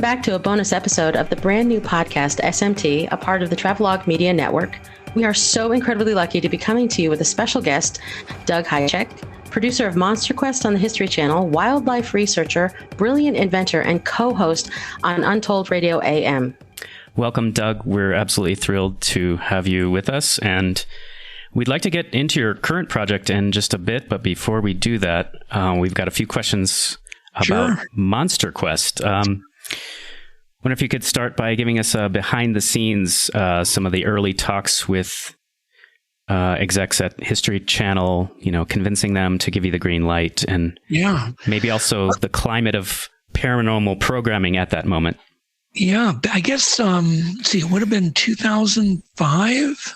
back to a bonus episode of the brand new podcast SMT, a part of the Travelogue Media Network. We are so incredibly lucky to be coming to you with a special guest, Doug Hajicek, producer of Monster Quest on the History Channel, wildlife researcher, brilliant inventor, and co-host on Untold Radio AM. Welcome, Doug. We're absolutely thrilled to have you with us, and we'd like to get into your current project in just a bit, but before we do that, we've got a few questions about Monster Quest. Wonder if you could start by giving us behind the scenes, some of the early talks with execs at History Channel, convincing them to give you the green light, and maybe also the climate of paranormal programming at that moment. Yeah, I guess, it would have been 2005.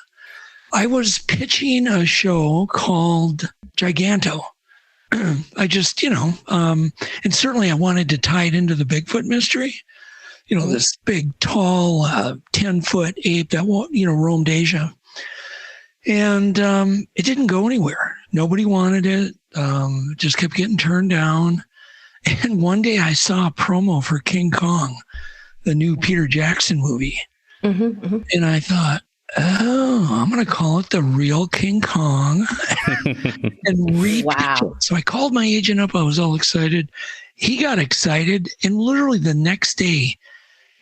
I was pitching a show called Giganto. I just, and certainly I wanted to tie it into the Bigfoot mystery. This big, tall, 10-foot ape that, roamed Asia. And it didn't go anywhere. Nobody wanted it. It just kept getting turned down. And one day I saw a promo for King Kong, the new Peter Jackson movie. And I thought, I'm going to call it The Real King Kong and read it. So I called my agent up. I was all excited. He got excited. And literally the next day,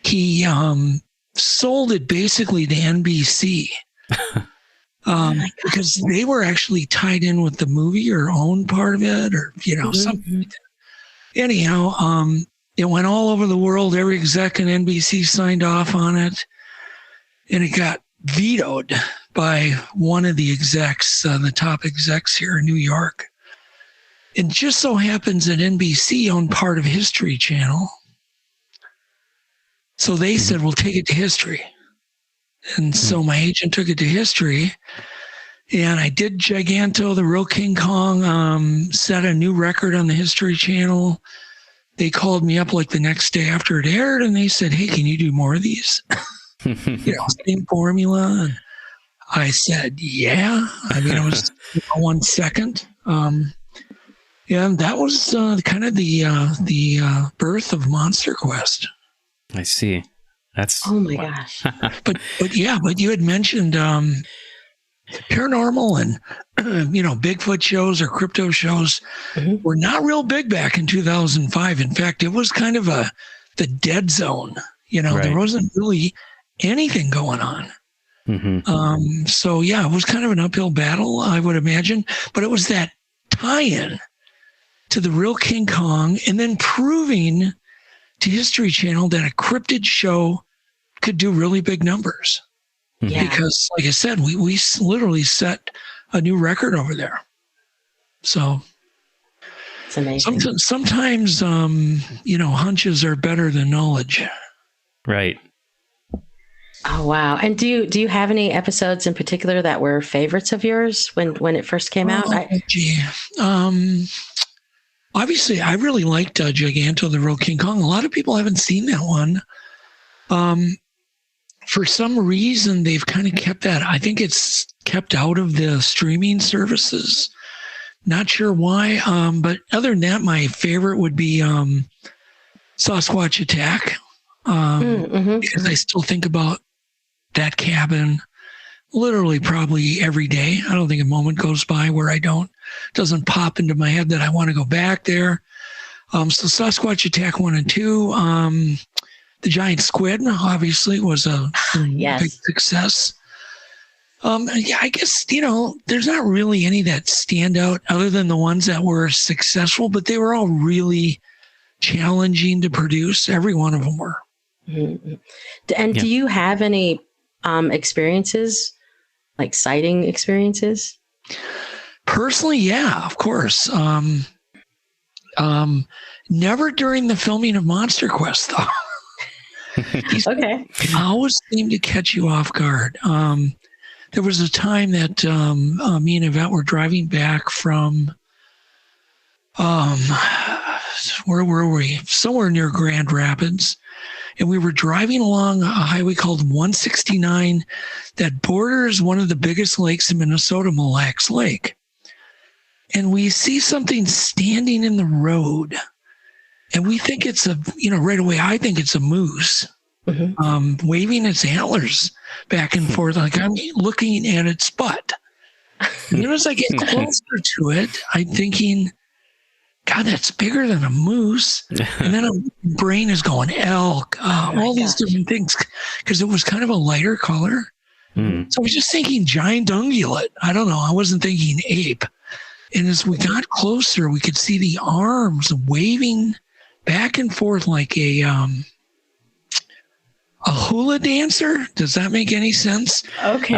he sold it basically to NBC because they were actually tied in with the movie or owned part of it or, something like that. Anyhow, it went all over the world. Every exec in NBC signed off on it. And it got vetoed by one of the execs, the top execs here in New York. It just so happens that NBC owned part of History Channel. So they said, we'll take it to History. And so my agent took it to History. And I did Giganto, the Real King Kong, set a new record on the History Channel. They called me up like the next day after it aired, and they said, hey, can you do more of these? Same formula. And I said, yeah. I mean, it was 1 second. And that was kind of the birth of Monster Quest. I see. That's oh my gosh. but you had mentioned paranormal and Bigfoot shows or crypto shows were not real big back in 2005. In fact, it was kind of the dead zone. There wasn't really anything going on. So it was kind of an uphill battle, I would imagine. But it was that tie-in to the Real King Kong, and then proving to History Channel that a cryptid show could do really big numbers. Because, like I said, we literally set a new record over there. So it's amazing. Sometimes hunches are better than knowledge. Right. Oh, wow. And do you have any episodes in particular that were favorites of yours when it first came out? Obviously, I really liked Giganto, the Real King Kong. A lot of people haven't seen that one. For some reason, they've kind of kept that. I think it's kept out of the streaming services. Not sure why. But other than that, my favorite would be Sasquatch Attack. Because I still think about that cabin literally probably every day. I don't think a moment goes by where doesn't pop into my head that I want to go back there. So Sasquatch Attack 1 and 2. The Giant Squid, obviously, was a big success. I guess, there's not really any that stand out other than the ones that were successful, but they were all really challenging to produce. Every one of them were. And do you have any experiences, like sighting experiences? Personally, yeah, of course. Never during the filming of Monster Quest, though. Okay. I always seem to catch you off guard. There was a time that me and Yvette were driving back from, where were we? Somewhere near Grand Rapids. And we were driving along a highway called 169 that borders one of the biggest lakes in Minnesota, Mille Lacs Lake. And we see something standing in the road. And we think it's right away, I think it's a moose waving its antlers back and forth. Like I'm looking at its butt. And then as I get closer to it, I'm thinking, God, that's bigger than a moose. And then my brain is going elk, all these different things, because it was kind of a lighter color. So I was just thinking giant ungulate. I don't know. I wasn't thinking ape. And as we got closer, we could see the arms waving back and forth like a hula dancer. Does that make any sense? Okay.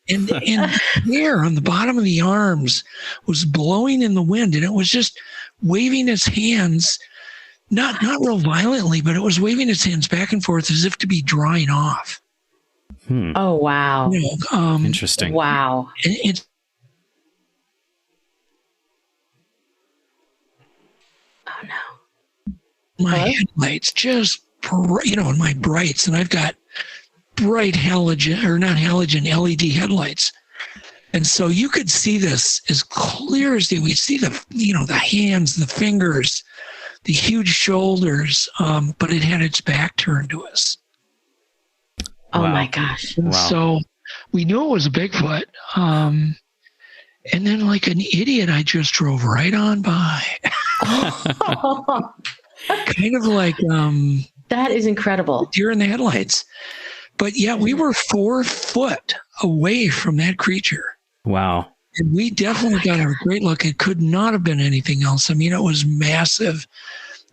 And the hair on the bottom of the arms was blowing in the wind, and it was just waving its hands, not real violently, but it was waving its hands back and forth as if to be drying off. Oh, wow. Interesting. Wow. It's Oh, no. my headlights just, and my brights, and I've got bright LED headlights. And so you could see this as clear as day. We see the hands, the fingers, the huge shoulders, but it had its back turned to us. Oh my gosh. Wow. So we knew it was a Bigfoot. And then like an idiot, I just drove right on by. Kind of like that is incredible. Deer in the headlights. But yeah, we were 4 foot away from that creature. Wow. And we definitely got a great look. It could not have been anything else. I mean, it was massive.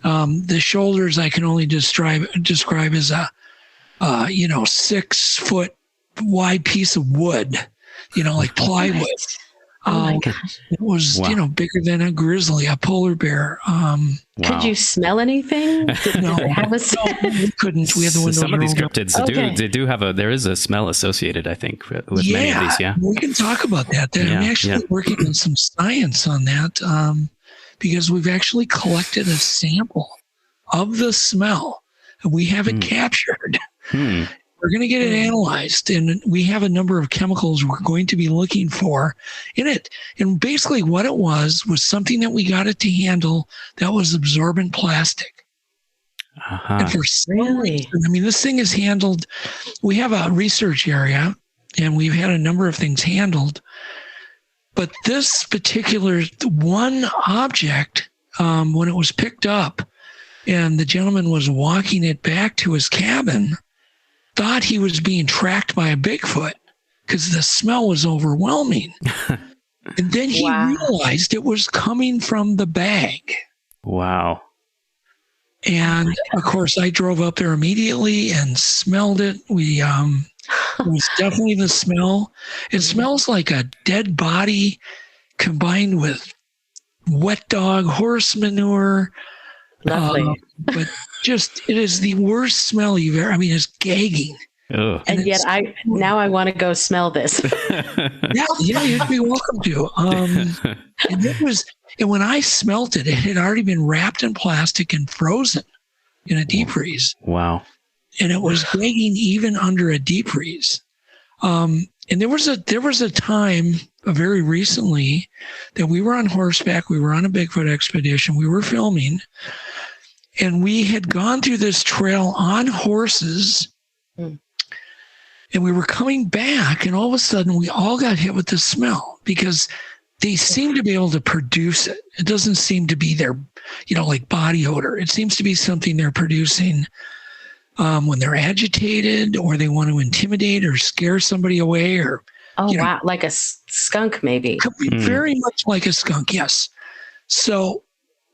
The shoulders I can only describe as a 6 foot wide piece of wood, like plywood. Oh my gosh. It was, bigger than a grizzly, a polar bear. Could you smell anything? No, we couldn't. We had the windows Some of these rolled up. cryptids there is a smell associated, I think, with many of these. Yeah. We can talk about that. I'm actually working on some science on that because we've actually collected a sample of the smell. We have it captured. We're going to get it analyzed, and we have a number of chemicals we're going to be looking for in it. And basically what it was something that we got it to handle that was absorbent plastic. And for some reason, I mean, this thing is handled. We have a research area, and we've had a number of things handled. But this particular one object, when it was picked up, and the gentleman was walking it back to his cabin, thought he was being tracked by a Bigfoot because the smell was overwhelming. And then he realized it was coming from the bag. Wow. And of course, I drove up there immediately and smelled it. It was definitely the smell. It smells like a dead body combined with wet dog, horse manure. Lovely. But just, it is the worst smell you've ever, it's gagging. Ugh. And yet I want to go smell this. Yeah, you'd be welcome to. And when I smelt it, it had already been wrapped in plastic and frozen in a deep freeze. Wow. And it was gagging even under a deep freeze. And there was a time very recently that we were on horseback. We were on a Bigfoot expedition. We were filming. And we had gone through this trail on horses. And we were coming back. And all of a sudden, we all got hit with the smell because they seem to be able to produce it. It doesn't seem to be their, like body odor. It seems to be something they're producing when they're agitated or they want to intimidate or scare somebody away or. Oh, wow. Like a skunk, maybe. Very much like a skunk, yes. So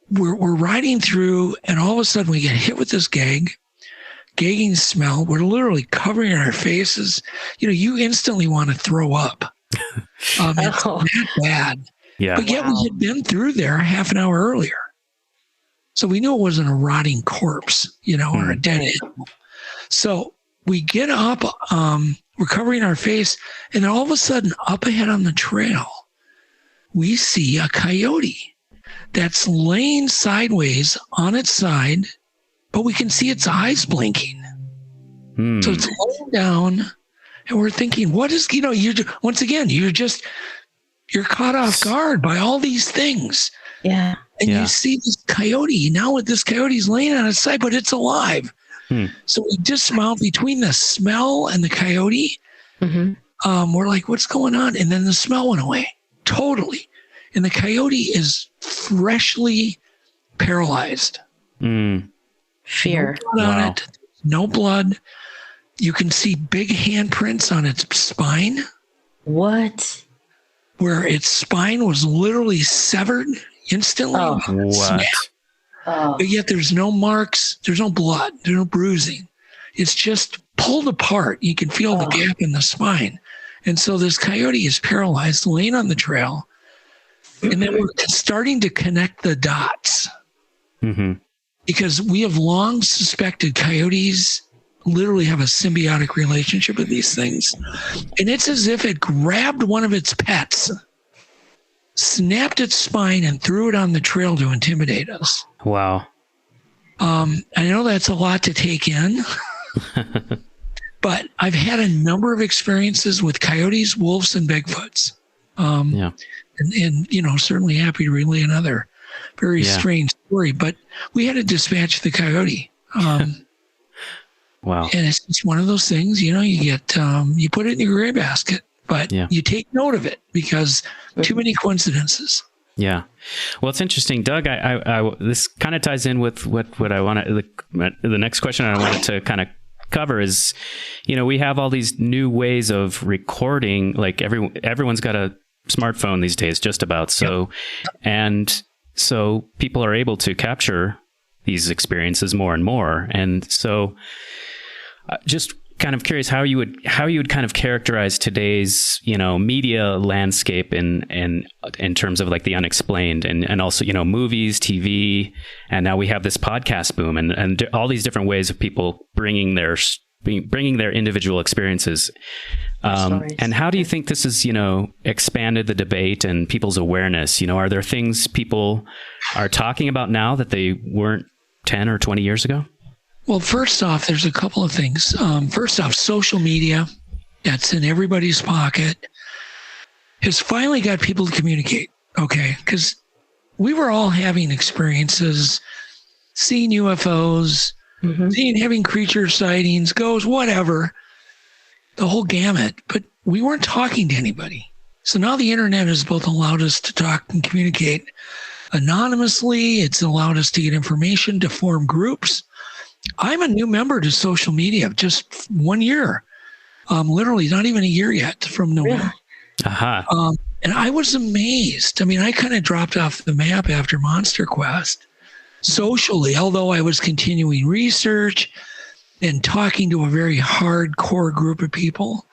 we're riding through, and all of a sudden we get hit with this gagging smell. We're literally covering our faces. You instantly want to throw up. It's that bad. Yeah. But yet we had been through there half an hour earlier. So we knew it wasn't a rotting corpse, or a dead animal. So we get up, we're covering our face, and then all of a sudden, up ahead on the trail, we see a coyote that's laying sideways on its side, but we can see its eyes blinking. So it's laying down, and we're thinking, what is, once again, you're caught off guard by all these things. Yeah. And you see this coyote. Now this coyote's laying on its side, but it's alive. So we dismount between the smell and the coyote. We're like, what's going on? And then the smell went away totally. And the coyote is freshly paralyzed. Fear. No blood on it. No blood. You can see big handprints on its spine. What? Where its spine was literally severed instantly. What? But yet there's no marks, there's no blood, there's no bruising. It's just pulled apart. You can feel the gap in the spine. And so this coyote is paralyzed, laying on the trail. And then we're starting to connect the dots. Because we have long suspected coyotes literally have a symbiotic relationship with these things. And it's as if it grabbed one of its pets, snapped its spine, and threw it on the trail to intimidate us. Wow. I know that's a lot to take in, but I've had a number of experiences with coyotes, wolves, and Bigfoots. And you know, certainly happy to relay another very strange story, but we had to dispatch the coyote. Wow. And it's just one of those things, you know, you get, you put it in your gray basket, but you take note of it because too many coincidences. Yeah. Well, it's interesting, Doug. I this kind of ties in with what I want to. The next question I wanted to kind of cover is, you know, we have all these new ways of recording. Like everyone's got a smartphone these days, just about. So, and so people are able to capture these experiences more and more. And so, just kind of curious how you would kind of characterize today's, you know, media landscape in terms of like the unexplained and also, you know, movies, TV, and now we have this podcast boom and all these different ways of people bringing their individual experiences. And how do you think this has, you know, expanded the debate and people's awareness? You know, are there things people are talking about now that they weren't 10 or 20 years ago? Well, first off, there's a couple of things. First off, social media, that's in everybody's pocket, has finally got people to communicate, okay? Because we were all having experiences, seeing UFOs, having creature sightings, ghosts, whatever, the whole gamut, but we weren't talking to anybody. So now the internet has both allowed us to talk and communicate anonymously. It's allowed us to get information, to form groups. I'm a new member to social media, just 1 year, literally not even a year yet from November. And I was amazed. I mean, I kind of dropped off the map after Monster Quest socially, although I was continuing research and talking to a very hardcore group of people.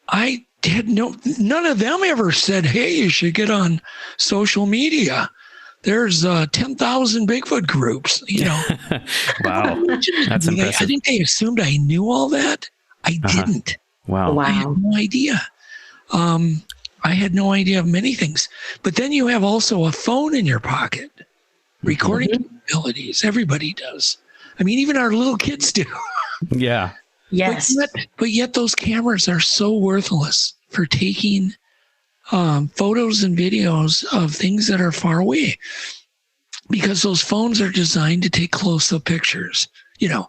I had none of them ever said, hey, you should get on social media. There's 10,000 Bigfoot groups, you know. Wow. That's impressive. I think they assumed I knew all that. I didn't. Wow. I had no idea. I had no idea of many things. But then you have also a phone in your pocket. Recording capabilities. Everybody does. I mean, even our little kids do. Yeah. Yes. But yet those cameras are so worthless for taking photos and videos of things that are far away, because those phones are designed to take close-up pictures, you know,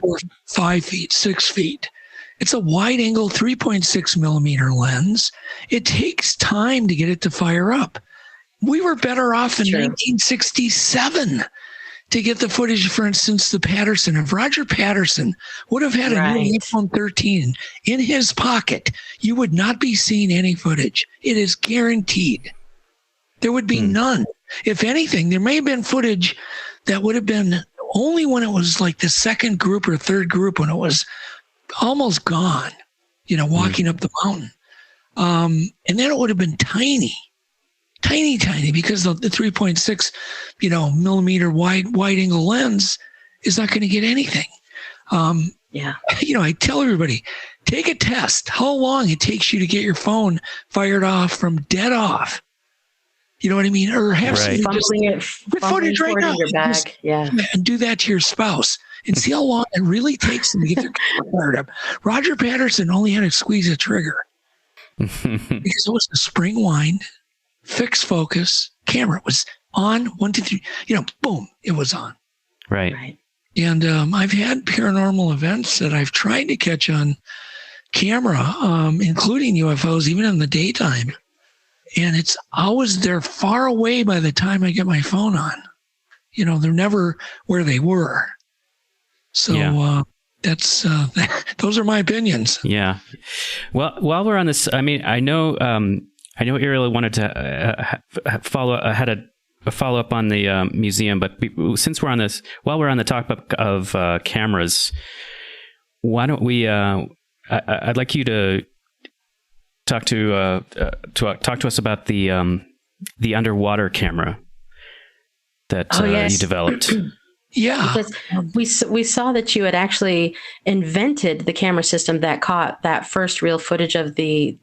or 5 feet, 6 feet. It's a wide-angle 3.6 millimeter lens. It takes time to get it to fire up. We were better off in 1967 to get the footage, for instance, the Patterson. If Roger Patterson would have had a new iPhone 13 in his pocket, you would not be seeing any footage. It is guaranteed. There would be none. If anything, there may have been footage that would have been only when it was like the second group or third group, when it was almost gone, you know, walking up the mountain. And then it would have been tiny, because the 3.6, you know, millimeter wide angle lens is not going to get anything. You know, I tell everybody, take a test how long it takes you to get your phone fired off from dead off. You know what I mean? Or have somebody just put footage right now your bag. And do that to your spouse and see how long it really takes them to get their camera fired up. Roger Patterson only had to squeeze a trigger because it was a spring wind, fixed focus camera. It was on, 1, 2, 3, boom, it was on. Right. And I've had paranormal events that I've tried to catch on camera, including UFOs, even in the daytime. And it's always, they're far away by the time I get my phone on. They're never where they were. So that's those are my opinions. Yeah. Well, while we're on this, I mean, I know Ariel wanted to follow up on the museum, but since we're on this, while we're on the topic of cameras, why don't we? I'd like you to talk to us about the underwater camera that you developed. Yeah, because we saw that you had actually invented the camera system that caught that first real footage of the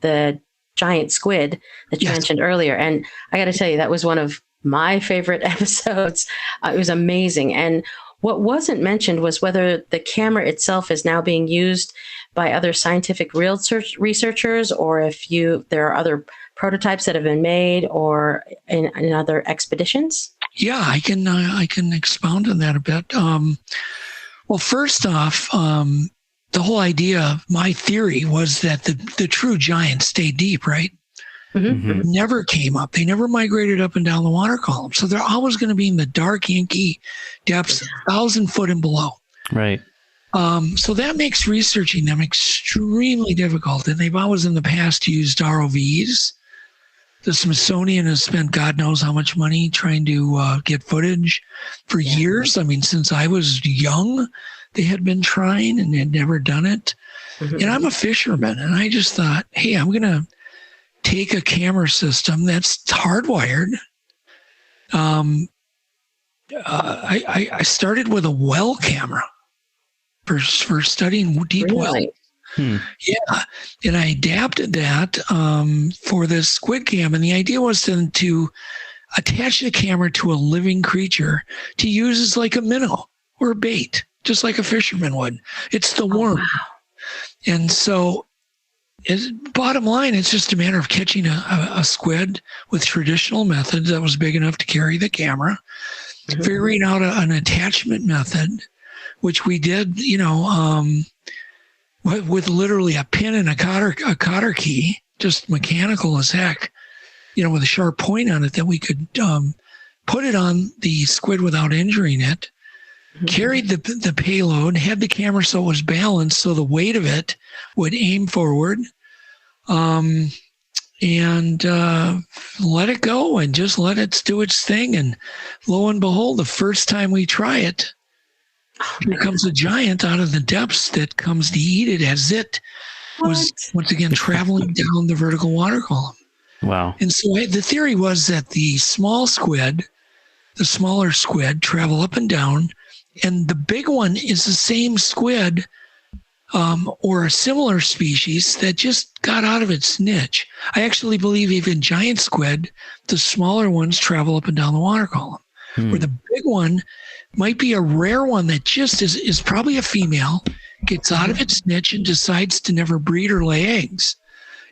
giant squid that you mentioned earlier, and I got to tell you, that was one of my favorite episodes. It was amazing. And what wasn't mentioned was whether the camera itself is now being used by other scientific researchers, or if there are other prototypes that have been made, or in other expeditions. Yeah, I can expound on that a bit. Well, first off, the whole idea, my theory was that the true giants stayed deep, right? Mm-hmm. Never came up. They never migrated up and down the water column. So they're always going to be in the dark, inky depths, 1,000 foot and below. Right. So that makes researching them extremely difficult. And they've always in the past used ROVs. The Smithsonian has spent God knows how much money trying to get footage for years. I mean, since I was young, they had been trying and had never done it. Mm-hmm. And I'm a fisherman, and I just thought, hey, I'm going to take a camera system that's hardwired. I started with a well camera for studying deep wells. Yeah, and I adapted that for the squid cam, and the idea was then to attach the camera to a living creature to use as like a minnow or a bait, just like a fisherman would. It's the worm. Wow. And so bottom line, it's just a matter of catching a squid with traditional methods that was big enough to carry the camera, figuring out an attachment method, which we did, with literally a pin and a cotter key, just mechanical as heck, with a sharp point on it that we could put it on the squid without injuring it, carried the payload, had the camera so it was balanced so the weight of it would aim forward, and let it go and just let it do its thing. And lo and behold, the first time we try it, here comes a giant out of the depths that comes to eat it as it was once again traveling down the vertical water column. Wow. And so the theory was that the smaller squid travel up and down, and the big one is the same squid or a similar species that just got out of its niche. I actually believe even giant squid, the smaller ones travel up and down the water column, where the big one might be a rare one that just is probably a female, gets out of its niche and decides to never breed or lay eggs.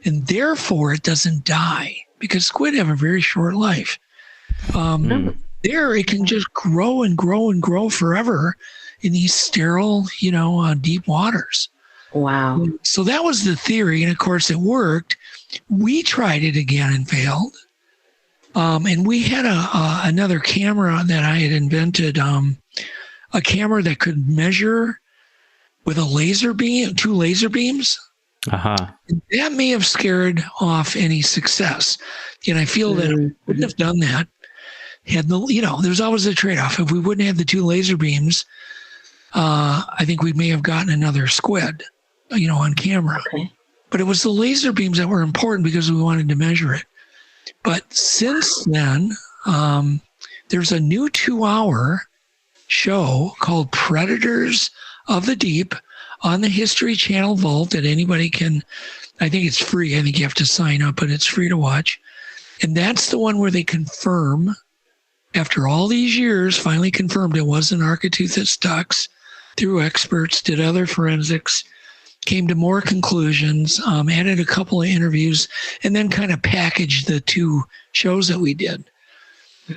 And therefore it doesn't die, because squid have a very short life. There it can just grow and grow and grow forever in these sterile, deep waters. Wow. So that was the theory. And of course it worked. We tried it again and failed. And we had another camera that I had invented, a camera that could measure with a laser beam, 2 laser beams. That may have scared off any success. And I feel that if we wouldn't have done that, there's always a trade-off. If we wouldn't have the 2 laser beams, I think we may have gotten another squid, on camera. Okay. But it was the laser beams that were important because we wanted to measure it. But since then, there's a new 2-hour show called Predators of the Deep on the History Channel Vault that anybody can, I think it's free. I think you have to sign up, but it's free to watch. And that's the one where they confirm, after all these years, finally confirmed it was an Architeuthis dux through experts, did other forensics, came to more conclusions, added a couple of interviews, and then kind of packaged the 2 shows that we did.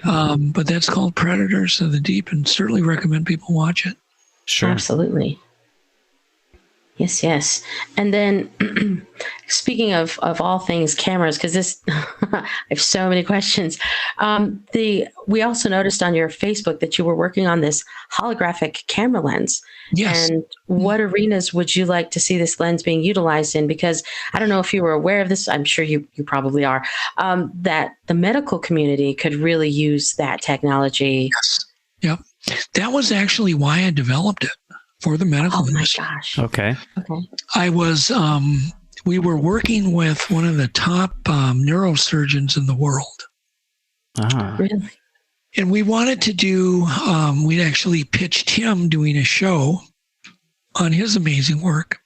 But that's called Predators of the Deep, and certainly recommend people watch it. Sure. Absolutely. Yes, yes. And then speaking of all things cameras, because this, I have so many questions. We also noticed on your Facebook that you were working on this holographic camera lens. Yes. And what arenas would you like to see this lens being utilized in? Because I don't know if you were aware of this. I'm sure you probably are, that the medical community could really use that technology. Yes. Yep. That was actually why I developed it. For the medical industry. Oh my gosh. Okay. I was, we were working with one of the top neurosurgeons in the world. Ah. Really? And we wanted to do, we'd actually pitched him doing a show on his amazing work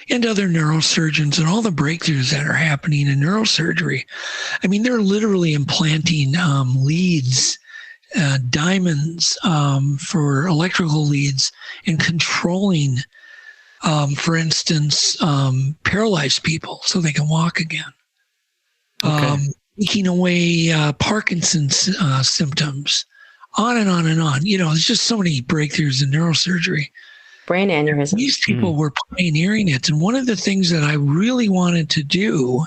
and other neurosurgeons and all the breakthroughs that are happening in neurosurgery. I mean, they're literally implanting leads, diamonds for electrical leads, and controlling, for instance, paralyzed people so they can walk again. Okay. Taking away Parkinson's symptoms, on and on and on. You know, there's just so many breakthroughs in neurosurgery. Brain aneurysm. These people were pioneering it. And one of the things that I really wanted to do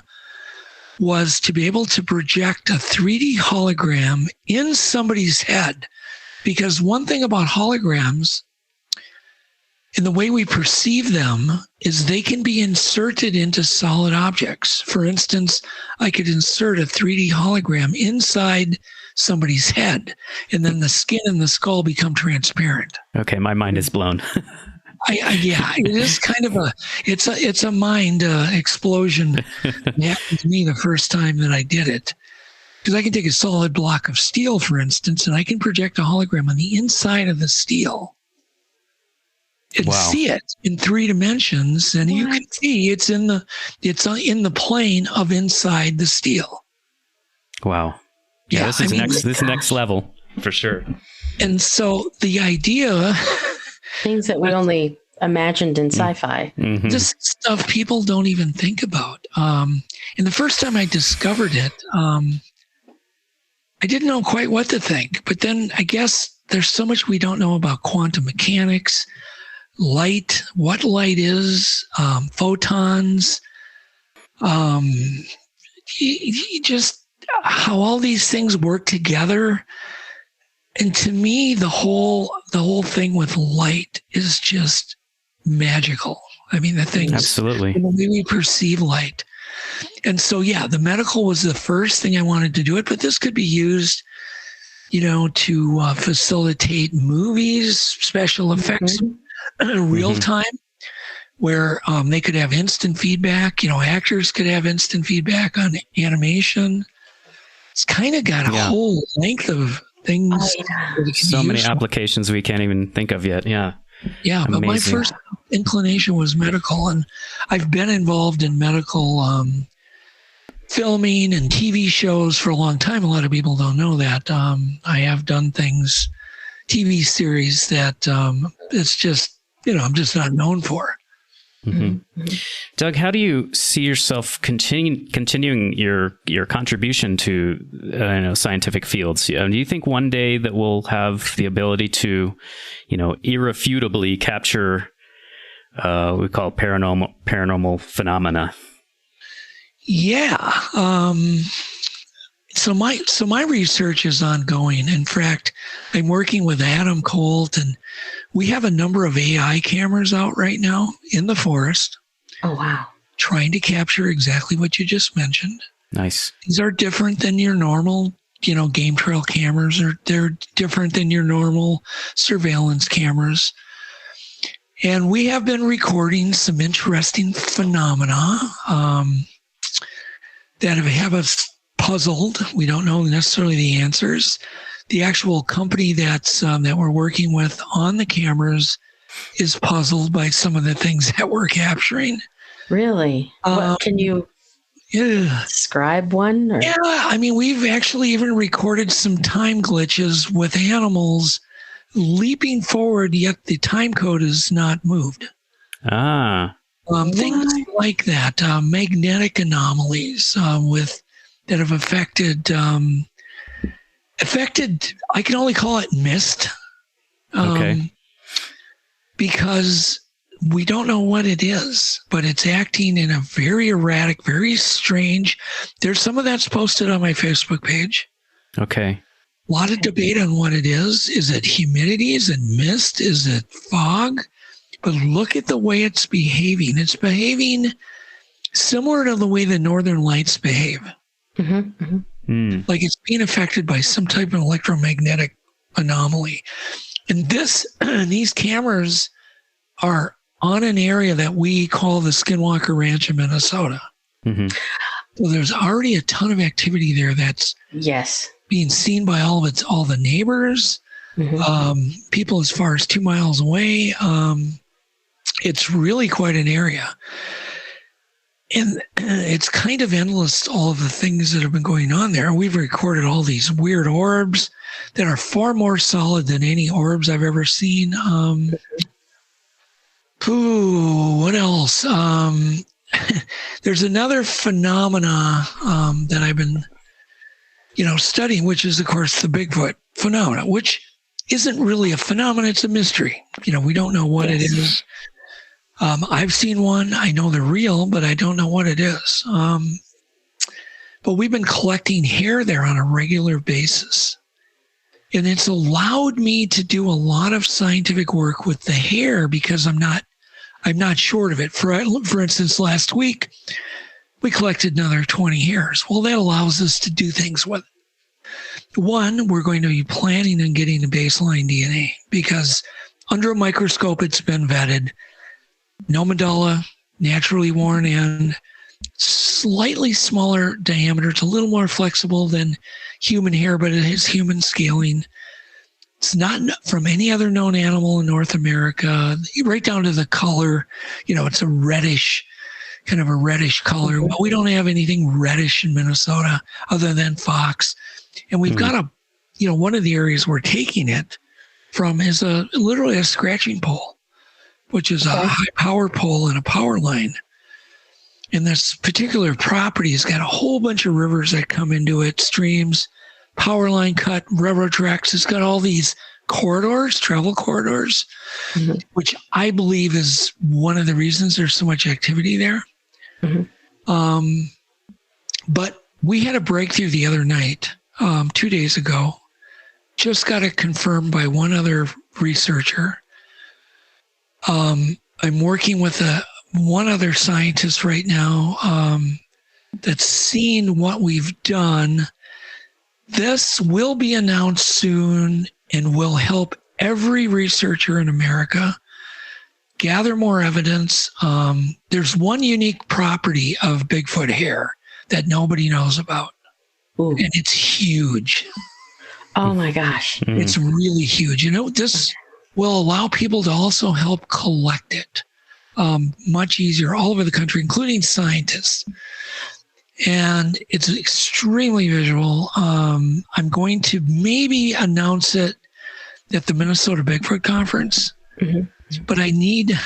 was to be able to project a 3D hologram in somebody's head. Because one thing about holograms and the way we perceive them is they can be inserted into solid objects. For instance, I could insert a 3D hologram inside somebody's head, and then the skin and the skull become transparent. Okay, my mind is blown. Yeah, it is kind of it's a mind explosion. It happened to me the first time that I did it. Because I can take a solid block of steel, for instance, and I can project a hologram on the inside of the steel and see it in 3 dimensions. And you can see it's in the plane of inside the steel. Wow. Yeah, this is next level for sure. And so the idea... Things that we only imagined in sci-fi. Mm-hmm. This stuff people don't even think about. And the first time I discovered it, I didn't know quite what to think. But then I guess there's so much we don't know about quantum mechanics, light, what light is, photons, just how all these things work together. And to me, the whole thing with light is just magical. I mean, the things, absolutely, the way we perceive light. And so, yeah, the medical was the first thing I wanted to do it, but this could be used, to facilitate movies, special effects, real time, where they could have instant feedback. Actors could have instant feedback on animation. It's kind of got a whole length of things. So many applications we can't even think of yet. Yeah. Yeah. But my first inclination was medical, and I've been involved in medical filming and TV shows for a long time. A lot of people don't know that. I have done things, TV series that it's just, I'm just not known for. Mm-hmm. Doug, how do you see yourself continuing your contribution to scientific fields? Do you think one day that we'll have the ability to, irrefutably capture we call paranormal phenomena? Yeah. So my research is ongoing. In fact, I'm working with Adam Colt, and we have a number of AI cameras out right now in the forest. Oh, wow. Trying to capture exactly what you just mentioned. Nice. These are different than your normal, game trail cameras, or they're different than your normal surveillance cameras. And we have been recording some interesting phenomena that have us puzzled. We don't know necessarily the answers. The actual company that we're working with on the cameras is puzzled by some of the things that we're capturing. Really? Can you describe one? Or? Yeah, I mean, we've actually even recorded some time glitches with animals leaping forward, yet the time code is not moved. Things like that, magnetic anomalies that have affected affected, I can only call it mist. Okay. Because we don't know what it is, but it's acting in a very erratic, very strange. There's some of that's posted on my Facebook page. Okay. A lot of debate on what it is. Is it humidity? Is it mist? Is it fog? But look at the way it's behaving. It's behaving similar to the way the Northern Lights behave. Like it's being affected by some type of electromagnetic anomaly. And these cameras are on an area that we call the Skinwalker Ranch in Minnesota. So there's already a ton of activity there that's being seen by all the neighbors, people as far as 2 miles away. It's really quite an area. And it's kind of endless, all of the things that have been going on there. We've recorded all these weird orbs that are far more solid than any orbs I've ever seen. What else? There's another phenomena that I've been, studying, which is, of course, the Bigfoot phenomena, which isn't really a phenomenon. It's a mystery. We don't know what it is. I've seen one. I know they're real, but I don't know what it is. But we've been collecting hair there on a regular basis. And it's allowed me to do a lot of scientific work with the hair because I'm not short of it. For instance, last week, we collected another 20 hairs. Well, that allows us to do things with it. One, we're going to be planning on getting the baseline DNA because under a microscope, it's been vetted. No medulla, naturally worn in, slightly smaller diameter. It's a little more flexible than human hair, but it has human scaling. It's not from any other known animal in North America, right down to the color. It's a reddish color. Well, we don't have anything reddish in Minnesota other than fox. And we've got one of the areas we're taking it from is literally a scratching pole, which is a high power pole and a power line. And this particular property has got a whole bunch of rivers that come into it, streams, power line cut, railroad tracks. It's got all these corridors, travel corridors, which I believe is one of the reasons there's so much activity there. But we had a breakthrough the other night, 2 days ago. Just got it confirmed by one other researcher. I'm working with one other scientist right now that's seen what we've done. This will be announced soon and will help every researcher in America gather more evidence. There's one unique property of Bigfoot hair that nobody knows about, and it's huge. Oh my gosh. It's really huge. This will allow people to also help collect it much easier all over the country, including scientists. And it's extremely visual. I'm going to maybe announce it at the Minnesota Bigfoot Conference, but I need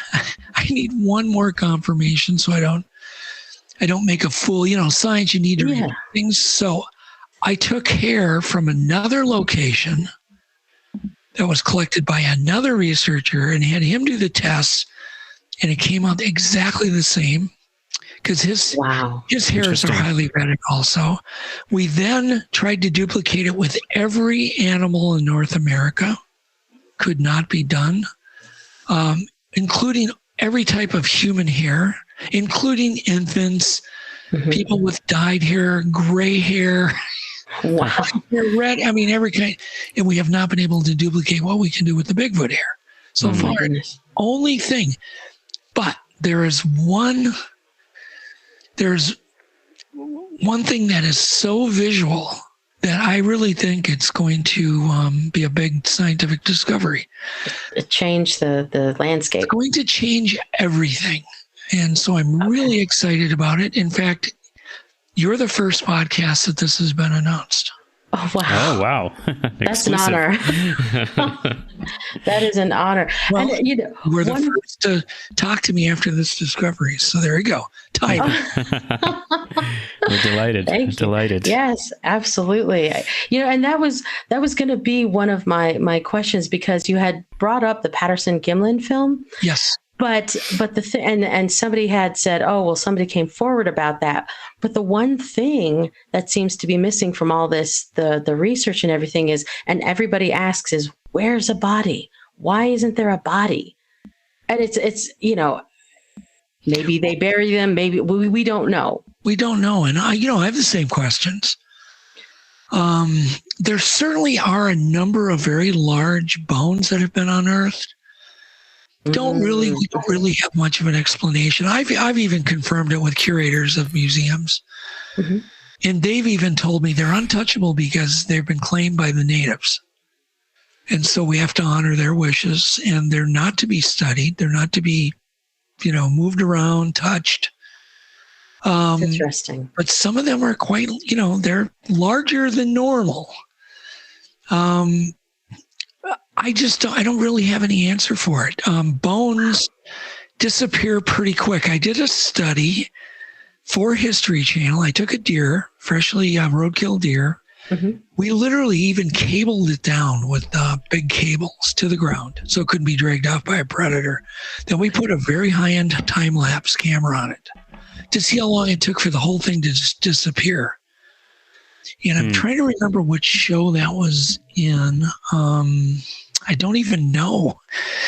one more confirmation so I don't make a fool. Science, you need to read things. So I took hair from another location that was collected by another researcher and had him do the tests, and it came out exactly the same because his hairs are highly vetted also. We then tried to duplicate it with every animal in North America. Could not be done, including every type of human hair, including infants, people with dyed hair, gray hair, red. I mean, every kind. And we have not been able to duplicate what we can do with the Bigfoot hair so far. Only thing, but there's one thing that is so visual that I really think it's going to be a big scientific discovery. It changed the landscape. It's going to change everything. And so I'm really excited about it. In fact, you're the first podcast that this has been announced. Oh, wow. Oh, wow. That's an honor. That is an honor. Well, and, we're the first to talk to me after this discovery. So there you go. Timing. We're delighted. Delighted. Yes, absolutely. And that was going to be one of my questions, because you had brought up the Patterson-Gimlin film. Yes. But and somebody had said, oh, well, somebody came forward about that. But the one thing that seems to be missing from all this, the research and everything is, and everybody asks is, where's a body? Why isn't there a body? And it's maybe they bury them. Maybe we don't know. We don't know. And I have the same questions. There certainly are a number of very large bones that have been unearthed. We don't really have much of an explanation. I've even confirmed it with curators of museums. Mm-hmm. And they've even told me they're untouchable because they've been claimed by the natives. And so we have to honor their wishes, and they're not to be studied. They're not to be, moved around, touched. Interesting. But some of them are quite, they're larger than normal. I don't really have any answer for it. Bones disappear pretty quick. I did a study for History Channel. I took a deer, freshly roadkill deer. Mm-hmm. We literally even cabled it down with big cables to the ground so it couldn't be dragged off by a predator. Then we put a very high-end time-lapse camera on it to see how long it took for the whole thing to just disappear. And I'm trying to remember which show that was in. I don't even know.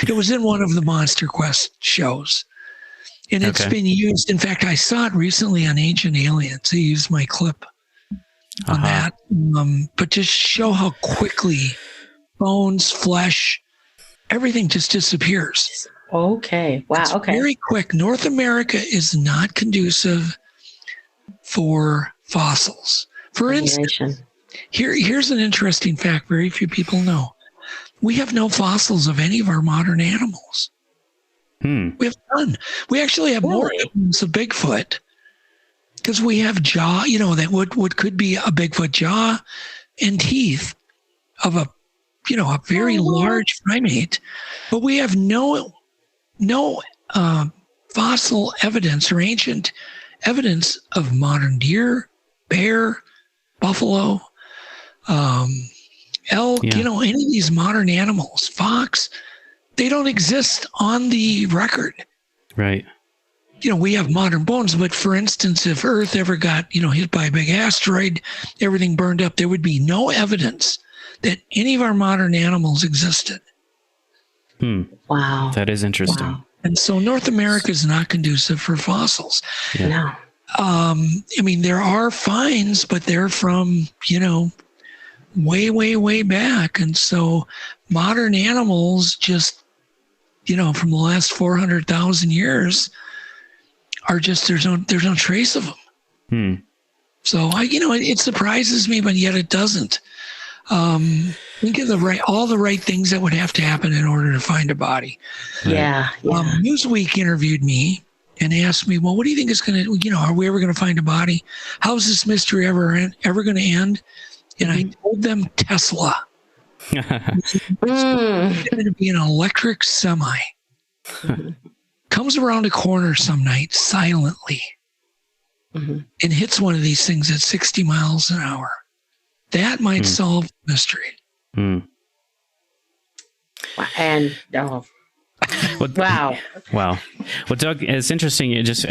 It was in one of the Monster Quest shows. And it's been used. In fact, I saw it recently on Ancient Aliens. They used my clip on that. But just show how quickly bones, flesh, everything just disappears. Okay. Wow. It's okay. Very quick. North America is not conducive for fossils. For instance, here's an interesting fact very few people know. We have no fossils of any of our modern animals. We have none. We actually have more evidence of Bigfoot because we have jaw, that what could be a Bigfoot jaw and teeth of a very large primate, but we have no fossil evidence or ancient evidence of modern deer, bear, buffalo, elk, any of these modern animals, fox, they don't exist on the record. Right. We have modern bones, but for instance, if Earth ever got, hit by a big asteroid, everything burned up, there would be no evidence that any of our modern animals existed. Wow. That is interesting. Wow. And so North America is not conducive for fossils. Yeah. No. There are finds, but they're from, way, way, way back. And so modern animals just, from the last 400,000 years are just, there's no trace of them. So it surprises me, but yet it doesn't. Think of all the right things that would have to happen in order to find a body. Yeah. Newsweek interviewed me and asked me, well, what do you think is going to, are we ever going to find a body? How's this mystery ever going to end? And I told them Tesla. It's going to be an electric semi. Comes around a corner some night silently and hits one of these things at 60 miles an hour. That might solve the mystery. And wow. Well, Doug, it's interesting. You just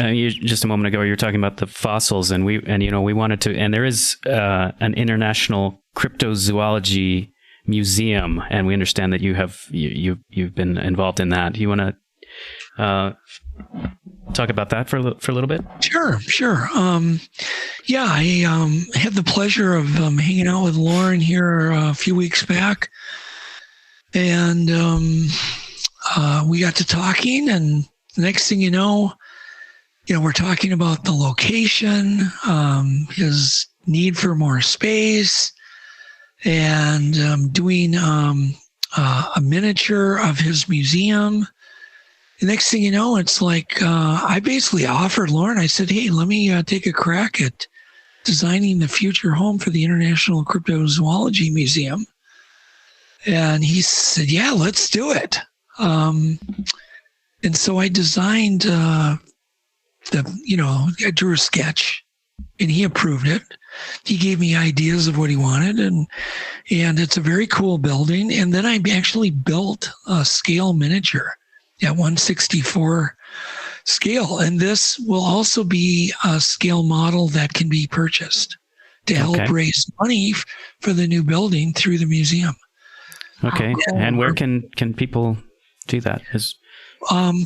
a moment ago, you were talking about the fossils, and we wanted to, and there is an international cryptozoology museum, and we understand that you've been involved in that. You want to talk about that for a little bit? Sure. I had the pleasure of hanging out with Lauren here a few weeks back, and we got to talking, and the next thing you know, we're talking about the location, his need for more space, and doing a miniature of his museum. The next thing you know, it's like I basically offered Lauren, I said, hey, let me take a crack at designing the future home for the International Cryptozoology Museum. And he said, yeah, let's do it. And so I designed I drew a sketch and he approved it. He gave me ideas of what he wanted, and it's a very cool building. And then I actually built a scale miniature at 1/64 scale, and this will also be a scale model that can be purchased to help raise money for the new building through the museum. Okay, and where can people do that?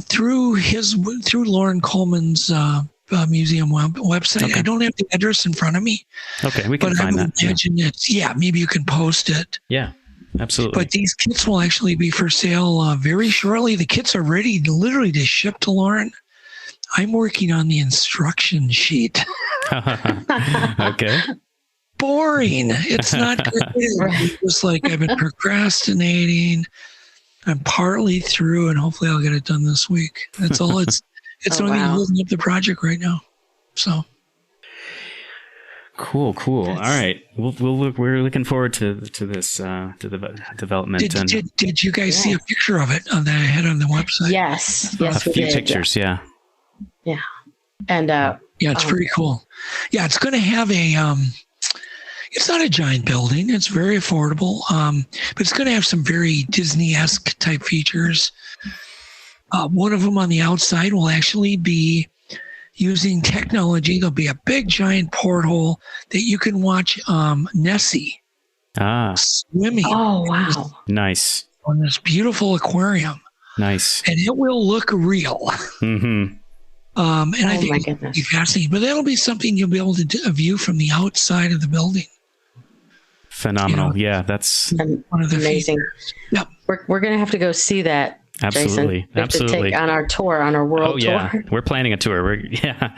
Through Lauren Coleman's museum website. Okay. I don't have the address in front of me. Okay, we can find that. Imagine maybe you can post it. Yeah, absolutely. But these kits will actually be for sale very shortly. The kits are ready literally to ship to Lauren. I'm working on the instruction sheet. Okay. Boring. It's not good. It's just like I've been procrastinating. I'm partly through, and hopefully I'll get it done this week. That's all. It's the only thing holding up the project right now. So cool. All right, we're looking forward to this to the development. Did you guys see a picture of it that I had on the website? Yes, a few pictures. Yeah. And it's pretty cool. Yeah, it's going to have a. It's not a giant building. It's very affordable, but it's going to have some very Disney-esque type features. One of them on the outside will actually be using technology. There'll be a big giant porthole that you can watch Nessie swimming. Oh, wow. Nice. On this beautiful aquarium. Nice. And it will look real. Mm-hmm. And I think it'll be fascinating. But that'll be something you'll be able to view from the outside of the building. Phenomenal. Yeah, that's one of the amazing. Yep. We're going to have to go see that. Absolutely. Jason. We have to take on our tour, on our world tour. We're planning a tour. We'll to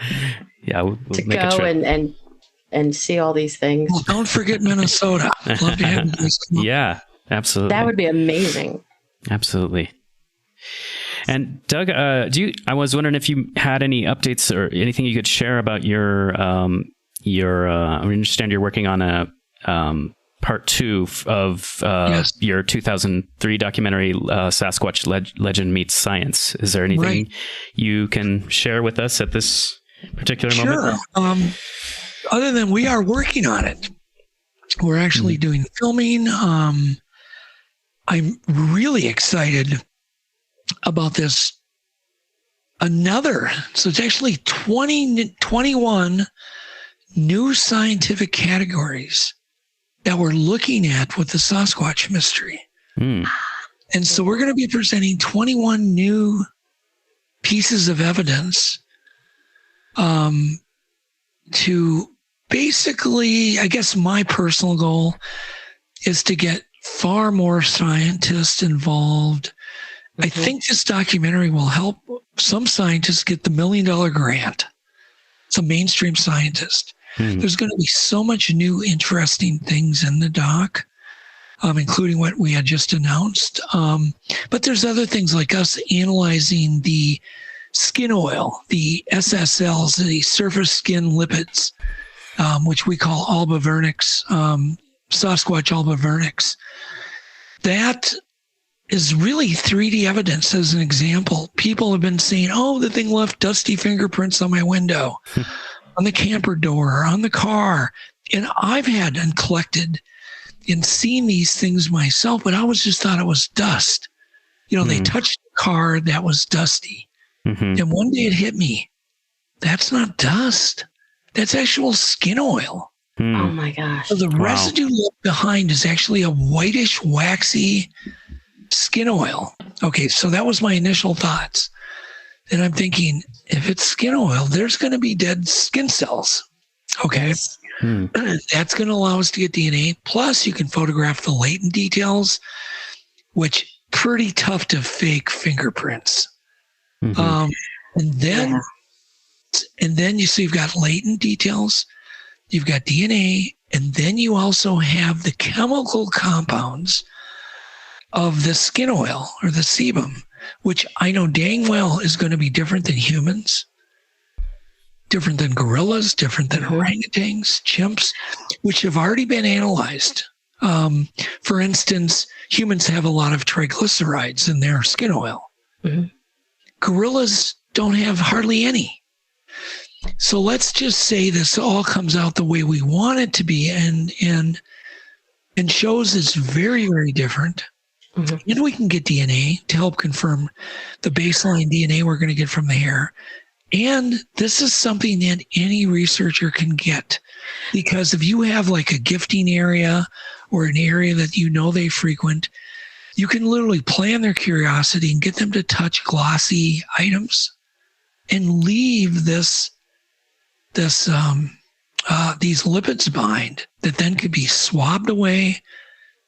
make go and see all these things. Well, don't forget Minnesota. Love to have you guys come up. Yeah, absolutely. That would be amazing. Understood. And Doug, I was wondering if you had any updates or anything you could share about your I understand you're working on a part 2 of your 2003 documentary, Sasquatch Legend Meets Science. Is there anything you can share with us at this particular moment? Sure. Other than we are working on it. We're actually doing filming. I'm really excited about this. So it's actually 21 new scientific categories that we're looking at with the Sasquatch mystery. And so we're going to be presenting 21 new pieces of evidence to basically, I guess my personal goal is to get far more scientists involved. I think this documentary will help some scientists get the $1 million grant. Some mainstream scientist. There's going to be so much new interesting things in the doc, including what we had just announced. But there's other things like us analyzing the skin oil, the SSLs, the surface skin lipids, which we call alba vernix, Sasquatch alba vernix. That is really 3D evidence. As an example, people have been saying, the thing left dusty fingerprints on my window. On the camper door, on the car. And I've had and collected and seen these things myself, but I always just thought it was dust. They touched the car that was dusty. And one day it hit me. That's not dust. That's actual skin oil. Oh my gosh. So the residue left behind is actually a whitish, waxy skin oil. Okay, so that was my initial thoughts. And I'm thinking, if it's skin oil, there's going to be dead skin cells. Okay. That's going to allow us to get DNA. Plus, you can photograph the latent details, which pretty tough to fake fingerprints. And then you see you've got latent details, you've got DNA, and then you also have the chemical compounds of the skin oil or the sebum, which I know dang well is going to be different than humans, different than gorillas, different than orangutans, chimps, which have already been analyzed. For instance, humans have a lot of triglycerides in their skin oil. Gorillas don't have hardly any. So let's just say this all comes out the way we want it to be, and shows it's very, very different. Mm-hmm. And we can get DNA to help confirm the baseline DNA we're going to get from the hair. And this is something that any researcher can get, because if you have like a gifting area or an area that you know they frequent, you can literally play on their curiosity and get them to touch glossy items and leave these lipids behind that then could be swabbed away,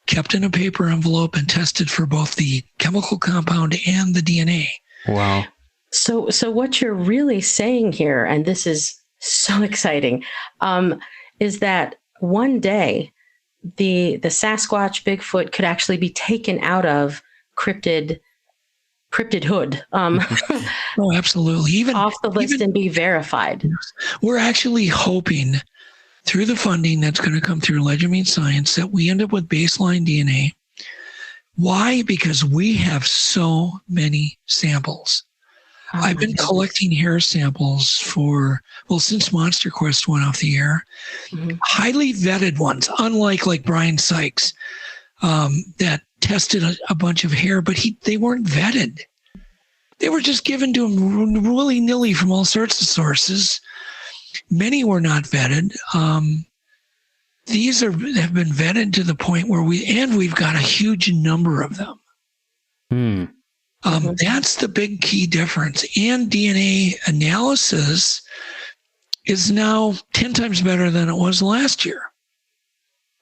kept in a paper envelope, and tested for both the chemical compound and the DNA. Wow. So what you're really saying here, and this is so exciting, is that one day the Sasquatch, Bigfoot could actually be taken out of cryptid hood. Oh, absolutely. Even off the list and be verified. We're actually hoping through the funding that's going to come through Legend Means Science that we end up with baseline DNA. Why? Because we have so many samples. I've been collecting hair samples since Monster Quest went off the air. Mm-hmm. Highly vetted ones, unlike like Brian Sykes, that tested a bunch of hair, but they weren't vetted. They were just given to him willy-nilly from all sorts of sources. Many were not vetted. These have been vetted to the point where we've got a huge number of them. That's the big key difference. And DNA analysis is now 10 times better than it was last year.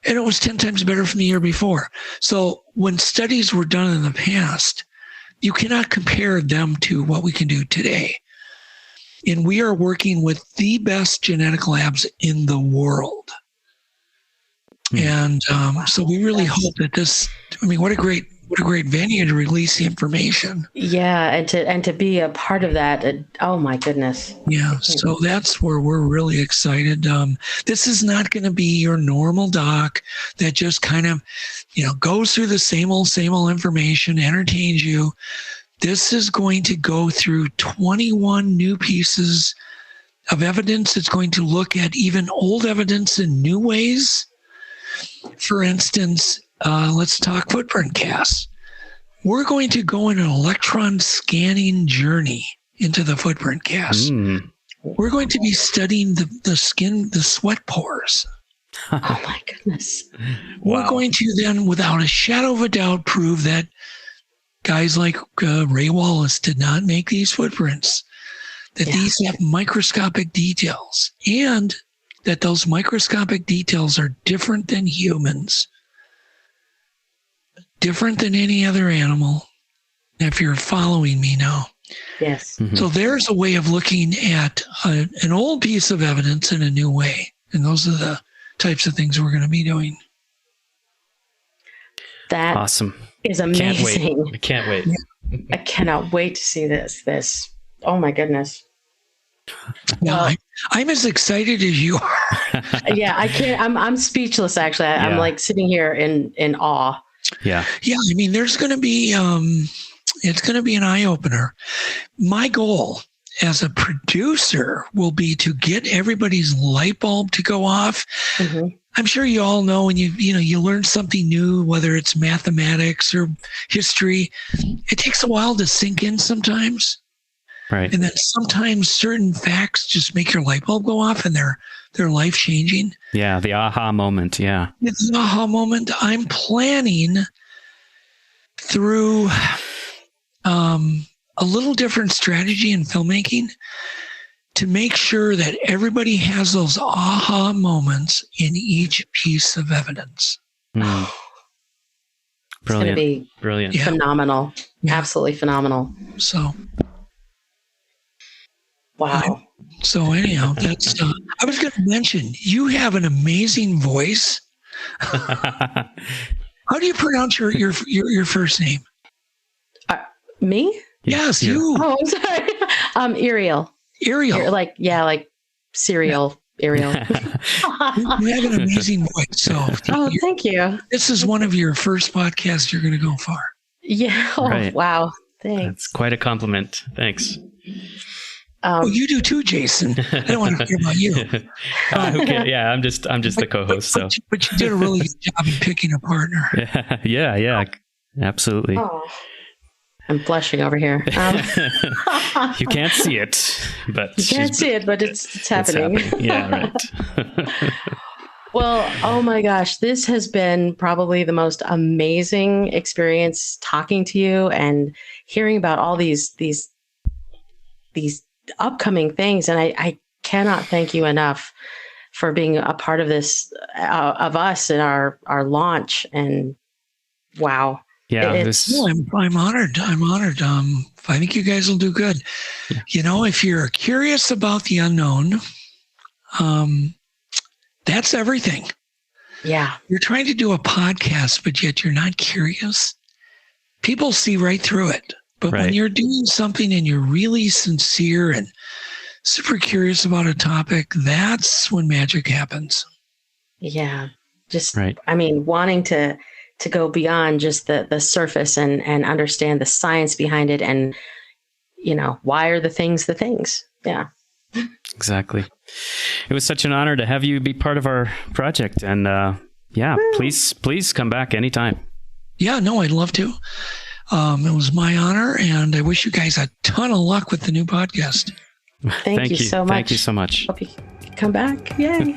And it was 10 times better from the year before. So when studies were done in the past, you cannot compare them to what we can do today. And we are working with the best genetic labs in the world. And so we really hope that what a great venue to release the information. Yeah, and to be a part of that. Oh my goodness. Yeah, so that's where we're really excited. This is not going to be your normal doc that just kind of, goes through the same old information, entertains you. This is going to go through 21 new pieces of evidence. It's going to look at even old evidence in new ways. For instance, let's talk footprint casts. We're going to go on an electron scanning journey into the footprint cast. We're going to be studying the skin, the sweat pores. Oh my goodness. We're going to then, without a shadow of a doubt, prove that guys like Ray Wallace did not make these footprints, that these have microscopic details, and that those microscopic details are different than humans, different than any other animal, if you're following me now. Yes. Mm-hmm. So there's a way of looking at an old piece of evidence in a new way. And those are the types of things we're going to be doing. That awesome. Is amazing. I can't wait. I cannot wait to see this. Oh my goodness. Yeah, I'm as excited as you are. Yeah, I can't. I'm speechless. Actually, I'm like sitting here in awe. Yeah. Yeah. I mean, there's going to be, it's going to be an eye opener. My goal as a producer will be to get everybody's light bulb to go off. Mm-hmm. I'm sure you all know when you learn something new, whether it's mathematics or history, it takes a while to sink in sometimes. Right. And then sometimes certain facts just make your light bulb go off and they're life changing. Yeah. The aha moment. Yeah. It's an aha moment. I'm planning through a little different strategy in filmmaking to make sure that everybody has those aha moments in each piece of evidence. Brilliant. It's going to be brilliant. Phenomenal. Yeah. Absolutely phenomenal. So, wow. So anyhow, that's, I was going to mention, you have an amazing voice. How do you pronounce your first name? Me? Yes, you. Oh, I'm sorry. Ariel. Like cereal. Ariel. You have an amazing voice. So thank you. This is one of your first podcasts you're going to go far. Yeah. Oh, right. Wow. Thanks. That's quite a compliment. Thanks. Well, you do too, Jason. I don't want to hear about you. Okay, yeah, I'm just the co-host. So, but you did a really good job in picking a partner. Yeah, absolutely. Oh, I'm blushing over here. You can't see it, but it's happening. Yeah, right. Well, oh my gosh, this has been probably the most amazing experience talking to you and hearing about all these upcoming things. And I cannot thank you enough for being a part of this, of us and our launch. And wow. Yeah, I'm honored. I think you guys will do good. Yeah. If you're curious about the unknown, that's everything. Yeah. You're trying to do a podcast, but yet you're not curious. People see right through it. But when you're doing something and you're really sincere and super curious about a topic, that's when magic happens. Yeah. Wanting to go beyond just the surface and understand the science behind it. And, why are the things? Yeah. Exactly. It was such an honor to have you be part of our project. And please come back anytime. Yeah, no, I'd love to. It was my honor, and I wish you guys a ton of luck with the new podcast. Thank you so much. Thank you so much. Hope you come back. Yay.